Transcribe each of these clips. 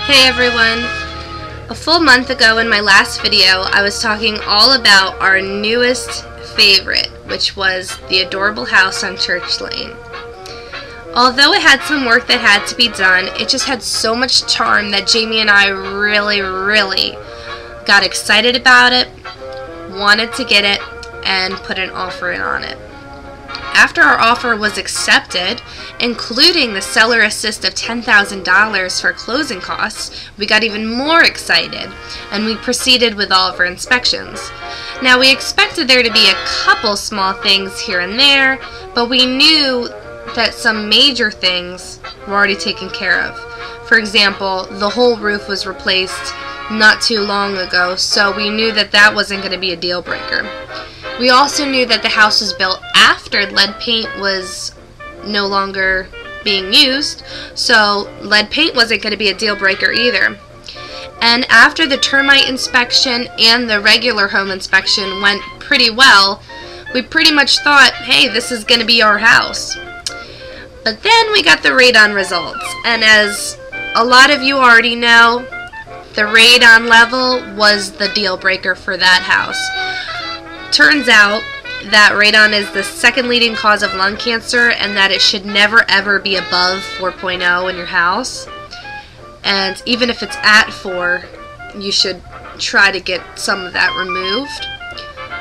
Hey everyone! A full month ago in my last video, I was talking all about our newest favorite, which was the adorable house on Church Lane. Although it had some work that had to be done, it just had so much charm that Jamie and I really got excited about it, wanted to get it, and put an offer in on it. After our offer was accepted, including the seller assist of $10,000 for closing costs, we got even more excited, and we proceeded with all of our inspections. Now, we expected there to be a couple small things here and there, but we knew that some major things were already taken care of. For example, the whole roof was replaced not too long ago, so we knew that that wasn't going to be a deal breaker. We also knew that the house was built after lead paint was no longer being used, so lead paint wasn't going to be a deal breaker either. And after the termite inspection and the regular home inspection went pretty well, we pretty much thought, hey, this is going to be our house. But then we got the radon results, and as a lot of you already know, the radon level was the deal breaker for that house. Turns out that radon is the second leading cause of lung cancer and that it should never ever be above 4.0 in your house. And even if it's at 4, you should try to get some of that removed.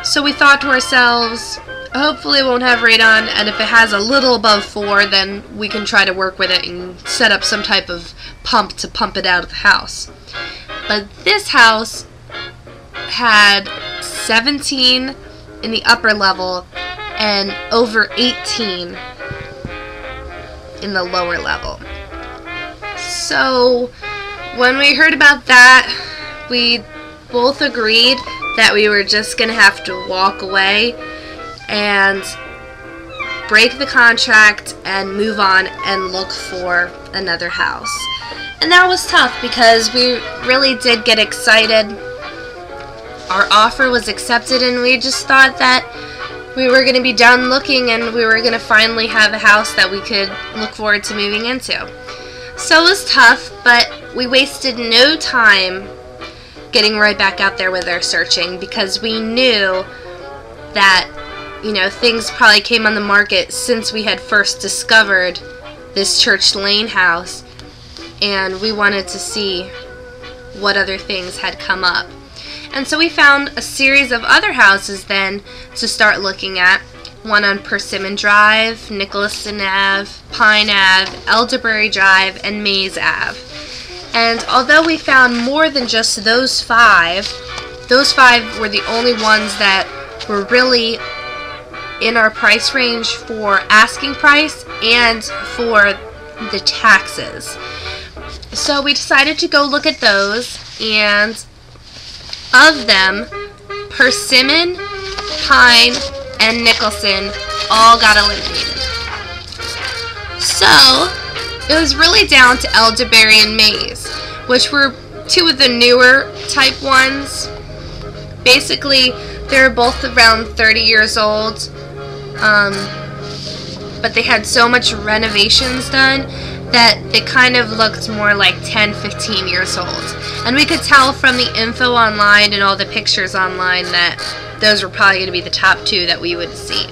So we thought to ourselves, hopefully it won't have radon, and if it has a little above 4, then we can try to work with it and set up some type of pump to pump it out of the house. But this house had 17 in the upper level and over 18 in the lower level. So when we heard about that, we both agreed that we were just gonna have to walk away and break the contract and move on and look for another house. And that was tough because we really did get excited. Our offer was accepted and we just thought that we were going to be done looking and we were going to finally have a house that we could look forward to moving into. So it was tough, but we wasted no time getting right back out there with our searching because we knew that, you know, things probably came on the market since we had first discovered this Church Lane house, and we wanted to see what other things had come up. And so we found a series of other houses then to start looking at. One on Persimmon Drive, Nicholson Ave, Pine Ave, Elderberry Drive, and Mays Ave. And although we found more than just those five were the only ones that were really in our price range for asking price and for the taxes. So we decided to go look at those, and of them, Persimmon, Pine, and Nicholson all got eliminated. So it was really down to Elderberry and Mays, which were two of the newer type ones. Basically, they were both around 30 years old, but they had so much renovations done that they kind of looked more like 10, 15 years old. And we could tell from the info online and all the pictures online that those were probably going to be the top two that we would see.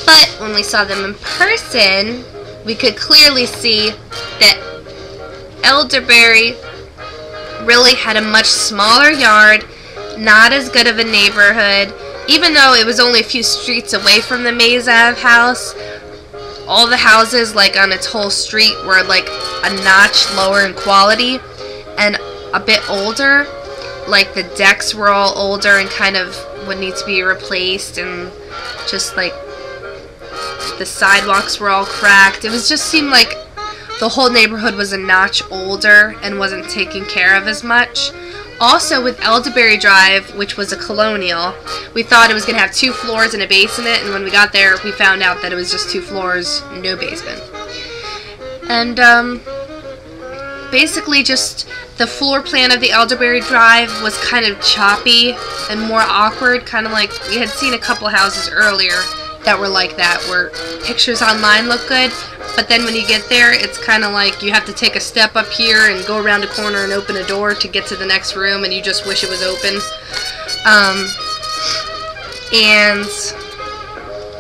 But when we saw them in person, we could clearly see that Elderberry really had a much smaller yard, not as good of a neighborhood. Even though it was only a few streets away from the Mays Ave house, all the houses, like on its whole street, were like a notch lower in quality and a bit older. Like the decks were all older and kind of would need to be replaced, and just like the sidewalks were all cracked. It was just seemed like the whole neighborhood was a notch older and wasn't taken care of as much. Also, with Elderberry Drive, which was a colonial, we thought it was going to have 2 floors and a basement, and when we got there, we found out that it was just 2 floors, no basement. And basically just the floor plan of the Elderberry Drive was kind of choppy and more awkward, kind of like we had seen a couple houses earlier that were like that, where pictures online look good, but then when you get there, it's kind of like you have to take a step up here and go around a corner and open a door to get to the next room, and you just wish it was open. And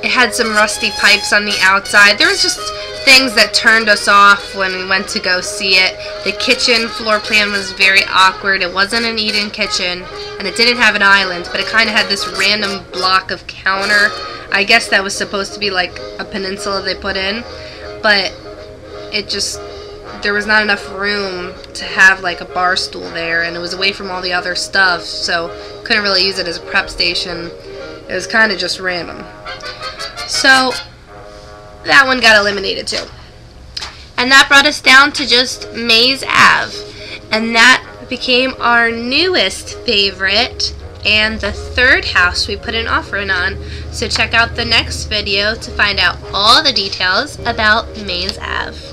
it had some rusty pipes on the outside. There was just things that turned us off when we went to go see it. The kitchen floor plan was very awkward. It wasn't an eat-in kitchen, and it didn't have an island, but it kind of had this random block of counter. I guess that was supposed to be like a peninsula they put in, but it just, there was not enough room to have like a bar stool there, and it was away from all the other stuff, so couldn't really use it as a prep station. It was kind of just random. So that one got eliminated too. And that brought us down to just Mays Ave. And that became our newest favorite and the third house we put an offer in on. So check out the next video to find out all the details about Mays Ave.